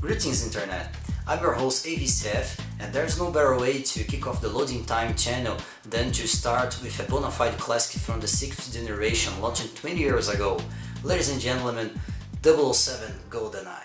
Greetings Internet, I'm your host AVCF, and there's no better way to kick off the Loading Time channel than to start with a bona fide classic from the 6th generation launched 20 years ago. Ladies and gentlemen, 007 Goldeneye.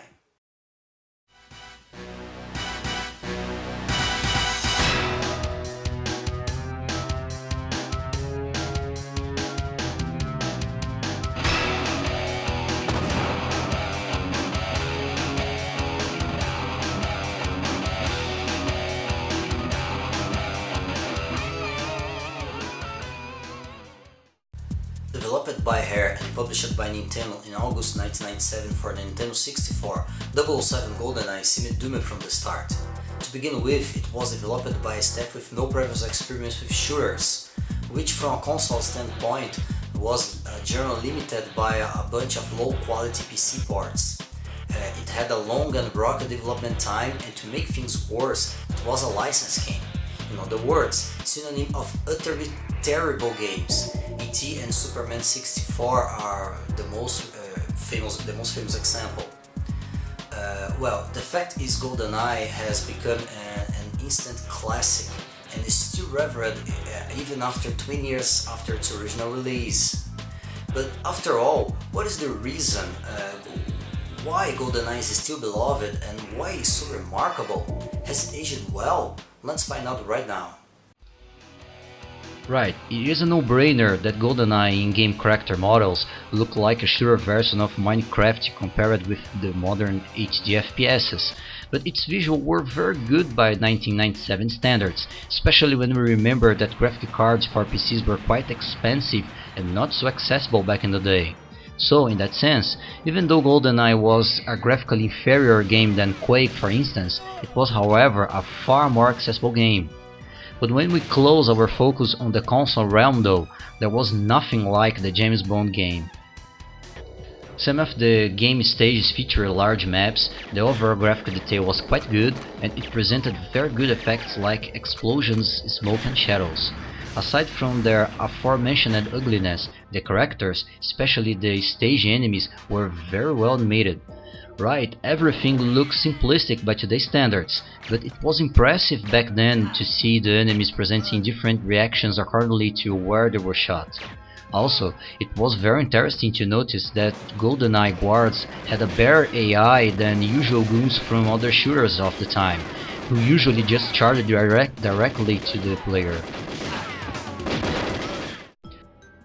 Developed by Rare and published by Nintendo in August 1997 for the Nintendo 64, 007 Goldeneye seemed doomed from the start. To begin with, it was developed by a staff with no previous experience with shooters, which from a console standpoint was generally limited by a bunch of low-quality PC ports. It had a long and rocky development time, and to make things worse, it was a license game. In other words, synonym of utterly terrible games. E.T. and Superman 64 are the most famous example. Well, the fact is Goldeneye has become an instant classic and is still revered even after 20 years after its original release. But after all, what is the reason why Goldeneye is still beloved and why it's so remarkable? Has it aged well? Let's find out right now. Right, it is a no-brainer that Goldeneye in-game character models look like a shooter version of Minecraft compared with the modern HD FPSs, but its visuals were very good by 1997 standards, especially when we remember that graphic cards for PCs were quite expensive and not so accessible back in the day. So, in that sense, even though Goldeneye was a graphically inferior game than Quake for instance, it was however a far more accessible game. But when we close our focus on the console realm though, there was nothing like the James Bond game. Some of the game stages featured large maps, the overall graphic detail was quite good, and it presented very good effects like explosions, smoke and shadows. Aside from their aforementioned ugliness, the characters, especially the stage enemies, were very well animated. Right, everything looks simplistic by today's standards, but it was impressive back then to see the enemies presenting different reactions accordingly to where they were shot. Also, it was very interesting to notice that Goldeneye guards had a better AI than usual goons from other shooters of the time, who usually just charged directly to the player.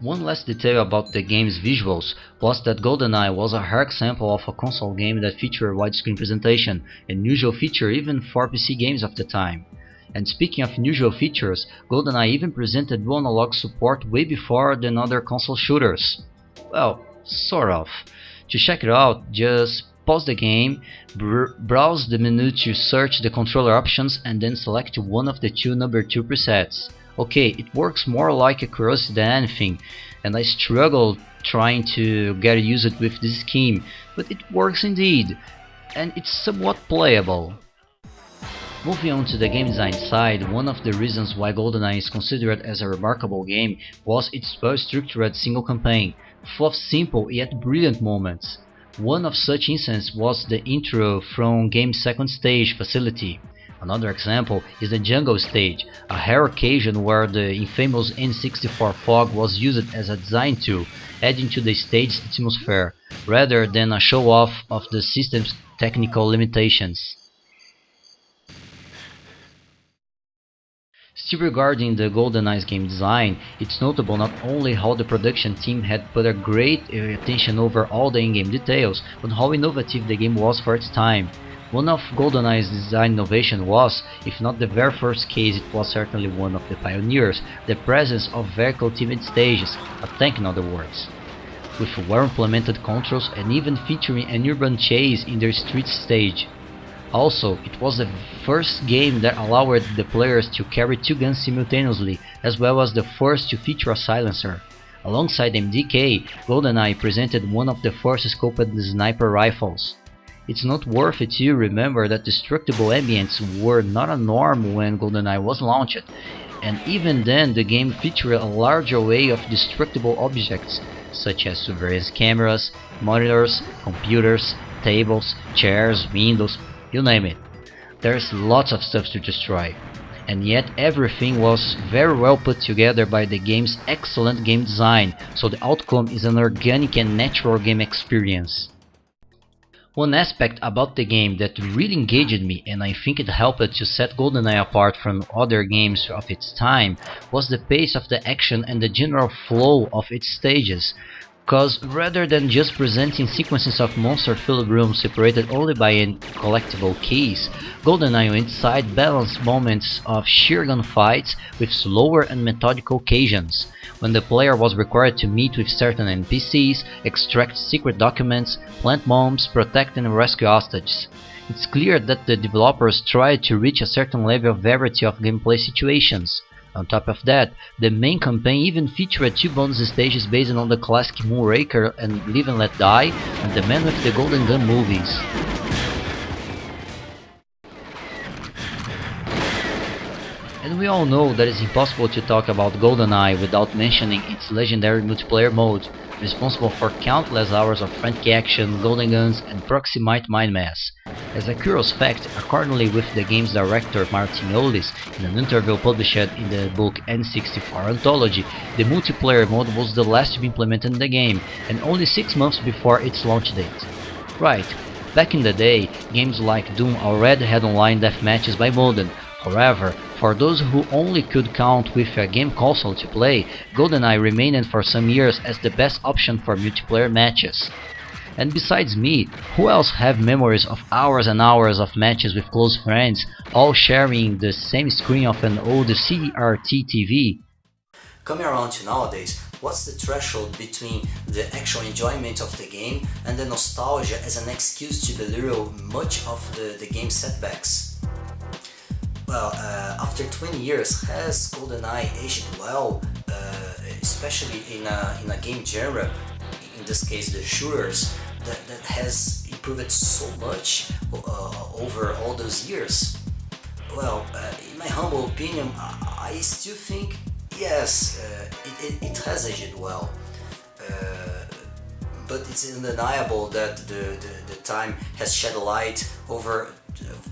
One last detail about the game's visuals was that Goldeneye was a rare example of a console game that featured widescreen presentation, an unusual feature even for PC games of the time. And speaking of unusual features, Goldeneye even presented dual analog support way before than other console shooters. Well, sort of. To check it out, just pause the game, browse the menu to search the controller options and then select one of the two number 2 presets. Okay, it works more like a curiosity than anything, and I struggled trying to get used with this scheme, but it works indeed, and it's somewhat playable. Moving on to the game design side, one of the reasons why Goldeneye is considered as a remarkable game was its well-structured single campaign, full of simple yet brilliant moments. One of such instances was the intro from game's second stage facility. Another example is the jungle stage, a rare occasion where the infamous N64 fog was used as a design tool, adding to the stage's atmosphere, rather than a show-off of the system's technical limitations. Still regarding the Goldeneye's game design, it's notable not only how the production team had put a great attention over all the in-game details, but how innovative the game was for its time. One of Goldeneye's design innovation was, if not the very first case, it was certainly one of the pioneers, the presence of vertical teamed stages, a tank in other words. With well-implemented controls and even featuring an urban chase in their street stage. Also, it was the first game that allowed the players to carry two guns simultaneously, as well as the first to feature a silencer. Alongside MDK, Goldeneye presented one of the first scoped sniper rifles. It's noteworthy to remember that destructible ambients were not a norm when Goldeneye was launched, and even then the game featured a large array of destructible objects, such as surveillance cameras, monitors, computers, tables, chairs, windows, you name it. There's lots of stuff to just try. And yet everything was very well put together by the game's excellent game design, so the outcome is an organic and natural game experience. One aspect about the game that really engaged me, and I think it helped to set GoldenEye apart from other games of its time, was the pace of the action and the general flow of its stages. Cause rather than just presenting sequences of monster-filled rooms separated only by a collectible keys, GoldenEye inside balanced moments of sheer gunfights with slower and methodical occasions, when the player was required to meet with certain NPCs, extract secret documents, plant bombs, protect and rescue hostages. It's clear that the developers tried to reach a certain level of variety of gameplay situations. On top of that, the main campaign even featured 2 bonus stages based on the classic Moonraker and Live and Let Die and the Man with the Golden Gun movies. And we all know that it's impossible to talk about GoldenEye without mentioning its legendary multiplayer mode, responsible for countless hours of frantic action, golden guns, and proximate mindmass. As a curious fact, accordingly with the game's director Martin Ollis, in an interview published in the book N64 Anthology, the multiplayer mode was the last to be implemented in the game, and only 6 months before its launch date. Right, back in the day, games like Doom already had online deathmatches by modem. However, for those who only could count with a game console to play, GoldenEye remained for some years as the best option for multiplayer matches. And besides me, who else have memories of hours and hours of matches with close friends, all sharing the same screen of an old CRT TV? Coming around to nowadays, what's the threshold between the actual enjoyment of the game and the nostalgia as an excuse to belittle much of the game's setbacks? Well, after 20 years, has GoldenEye aged well, especially in a game genre, in this case the shooters, that has improved so much over all those years? Well, in my humble opinion, I still think yes, it has aged well. But it's undeniable that the time has shed light over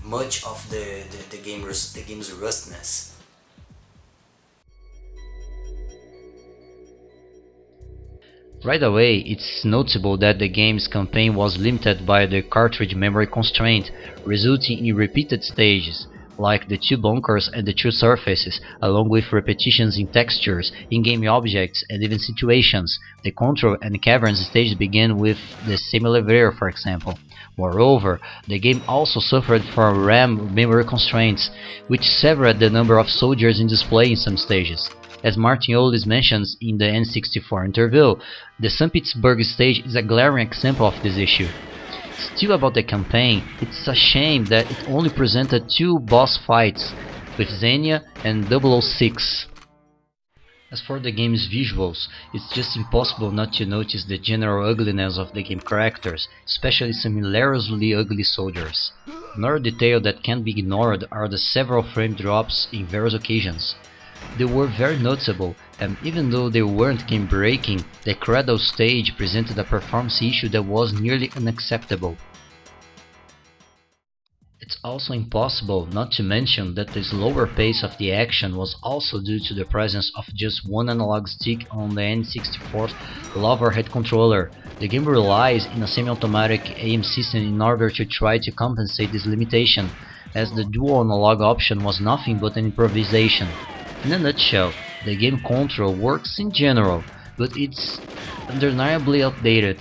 much of the game's rustiness. Right away, it's notable that the game's campaign was limited by the cartridge memory constraint, resulting in repeated stages, like the 2 bunkers and the 2 surfaces, along with repetitions in textures, in-game objects, and even situations. The control and caverns stage began with the same elevator, for example. Moreover, the game also suffered from RAM memory constraints, which severed the number of soldiers in display in some stages. As Martin Ollis mentions in the N64 interview, the St. Petersburg stage is a glaring example of this issue. Still about the campaign, it's a shame that it only presented 2 boss fights, with Xenia and 006. As for the game's visuals, it's just impossible not to notice the general ugliness of the game characters, especially some hilariously ugly soldiers. Another detail that can't be ignored are the several frame drops in various occasions. They were very noticeable, and even though they weren't game-breaking, the Cradle stage presented a performance issue that was nearly unacceptable. It's also impossible not to mention that the slower pace of the action was also due to the presence of just one analog stick on the N64's overhead controller. The game relies on a semi-automatic aim system in order to try to compensate this limitation, as the dual analog option was nothing but an improvisation. In a nutshell, the game control works in general, but it's undeniably outdated.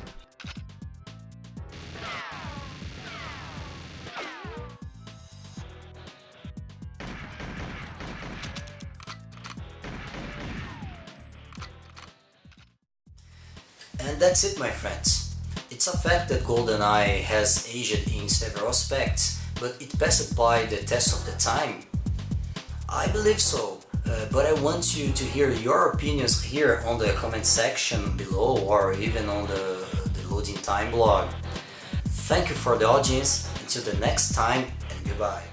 And that's it, my friends. It's a fact that GoldenEye has aged in several aspects, but it passed by the test of the time. I believe so, but I want you to hear your opinions here on the comment section below, or even on the Loading Time blog. Thank you for the audience, until the next time, and goodbye.